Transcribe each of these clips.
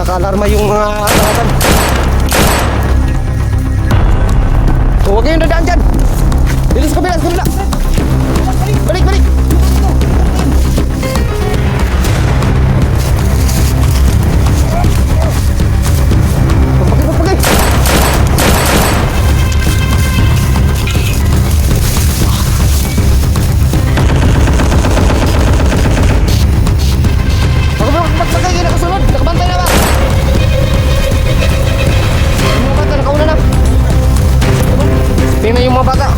Naka-alarma yung mga kalaban. So, huwag kayong dadaan dyan. Dito sa kabila, sa kabila. Balik, balik. Pagpagay, pagpagay. Pagpagay, kayo nakasunod. Nakabantay na ba? Yung mga bata, nakauna na. Tingnan yung mga bata.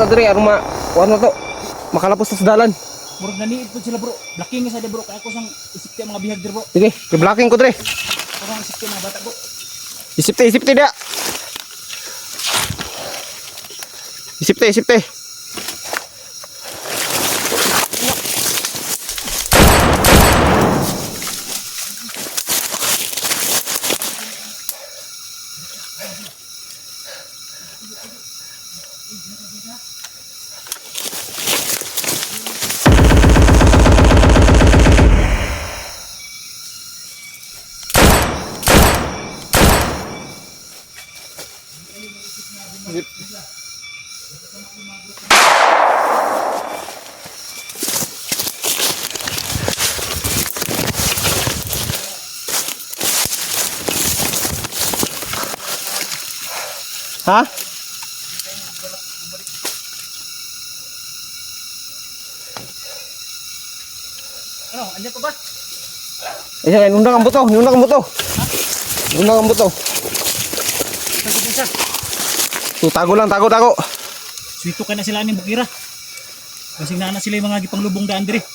Dre, arong ano to? Makalapos sa dalan. Murag naniid po sila bro. Blocking sa de bro. Kaya ko sang isipte mga bihag dir bro. Sige, i-blocking ko Dre. Parang isipte mga bata bro. Isipte dia. Isipte. Ha? Ano, andyan pa ba? Ayan, undang ang buto. Sagot isa. So, tago lang. Swito ka na sila ng bukira. Kasing na sila yung mga gipanglubong daan dire.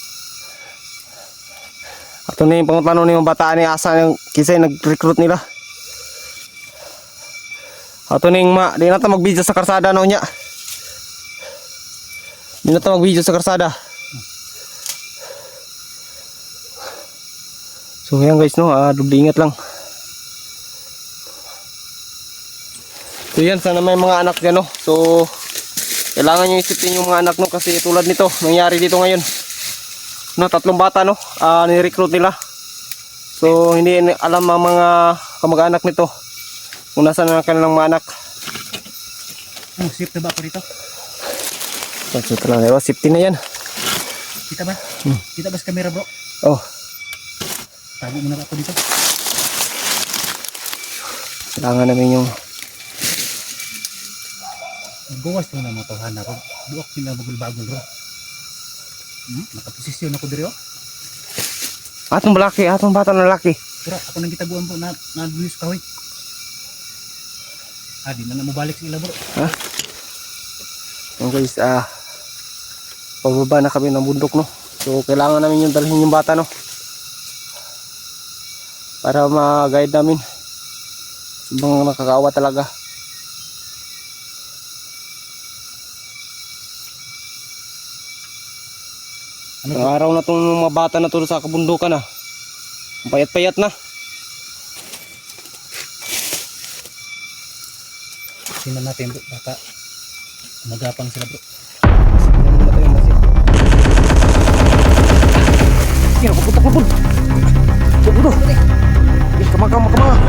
Ato na yung pangutano ni yung bataan ni asa yung kisay nag-recruit nila. Ato na yung di na ta mag-video sa karsada na niya. Di na ta mag-video sa karsada. So yan guys no, doble ingat lang. So yan, sana may mga anak dyan no. So kailangan nyo isipin yung mga anak no, kasi tulad nito nangyari dito ngayon no, 3 bata no, ni-recruit nila. So hindi alam ang mga kamag-anak nito kung nasaan ang kanilang mga anak. Safe na ba ako dito? So talaga, safety na yan. Kita ba? Kita ba sa camera bro? Oh, Tago muna ako dito. kailangan namin yung Gawas mo na mga tawhan ako. Buwak sila bagul-bagul bro. Nakaposisyon ako diri oh. atong bata na lalaki. Pero ako nang gitaguan bro na nadulis kahoy. Di na mabalik sila bro. Ha? Yung guys, pababa na kami ng bundok no. So kailangan namin yung dalhin yung bata no, para ma-guide namin. Ibang nakakaawa talaga. Ang araw na itong mga bata na to sa kabundukan ah. Ang payat-payat na. Tingnan natin bro, baka magapang sila bro. Tingnan mo na tayo masin. Kaya pupunta ka po. Pupunta. Kamang.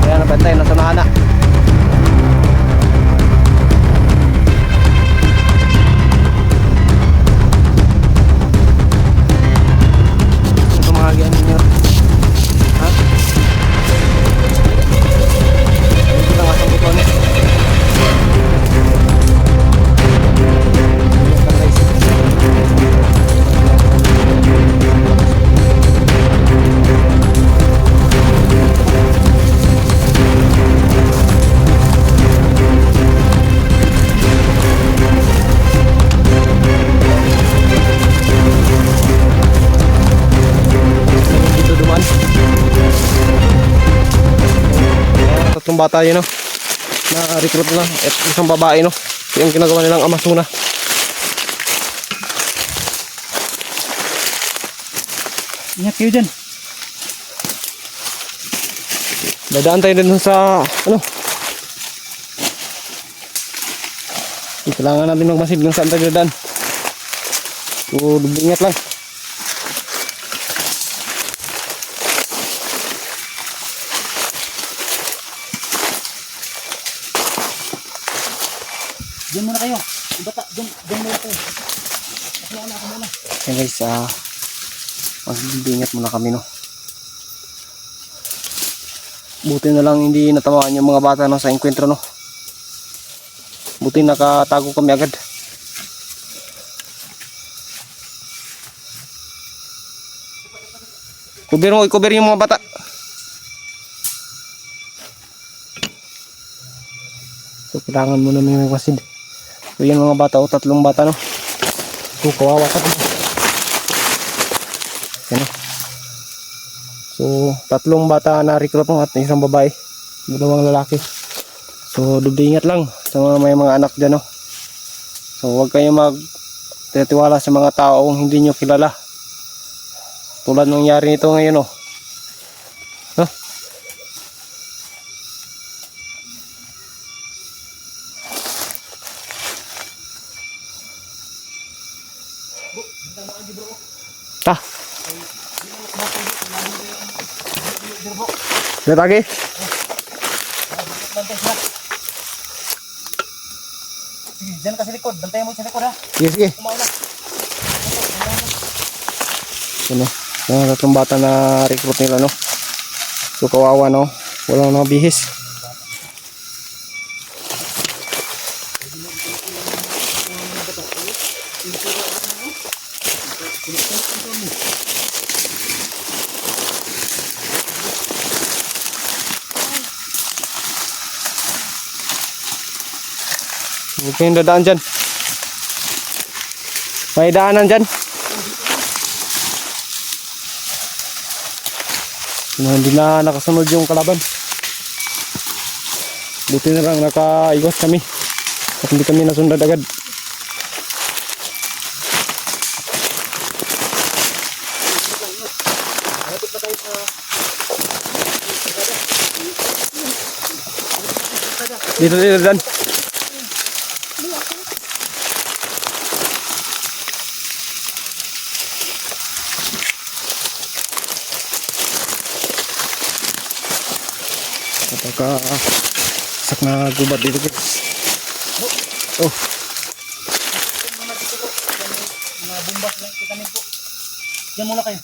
Ayan, nabantay, nasunahan na. Ito mga gian ninyo. Ha? Ito lang asang ito niya. Dito dumaan. Tatlong bata yun, no? Na-recruit na at isang babae, no? Yung ginagawa nilang Amazona. Ingat kayo dyan. Dadaan tayo din sa ano. Kailangan natin magmasid kung saan tayo dadaan. So, ingat lang. Diyan muna kayo. Bata, diyan muna kayo. Ako muna. Okay guys, mag-ingat muna kami, no. Buti na lang hindi natamaan yung mga bata, no, sa enkwentro, no. Buti nakatago kami agad. Cover yung mga bata. So kailangan mo na may magmasid. So yan mga bata, o tatlong bata, no. So kawawa ka. Yan, no. So tatlong bata na recruit mo at isang babae, dalawang lalaki. So ingat lang sa mga may mga anak dyan, no. So huwag kayong magtitiwala sa mga taong hindi nyo kilala. Tulad ng nangyari nito ngayon, no. Huh? Ta. Lihat lagi. Bantay sila. Sige, dyan ka sa likod. Bantayan mo sa likod ha. Sige. Kumain na. Ano? Yung tatlong bata na recruit nila, no. So kawawa, no. Wala nang bihis. Huwag kayong dadaan dyan. May daanan dyan. Hindi na nakasunod yung kalaban. Buti na lang nakaiwas kami at hindi kami nasundan agad. Dito dan. Apakah sak na gubat dito guys. Oh. Mga bumbas lang kita po. Diyan muna kayo.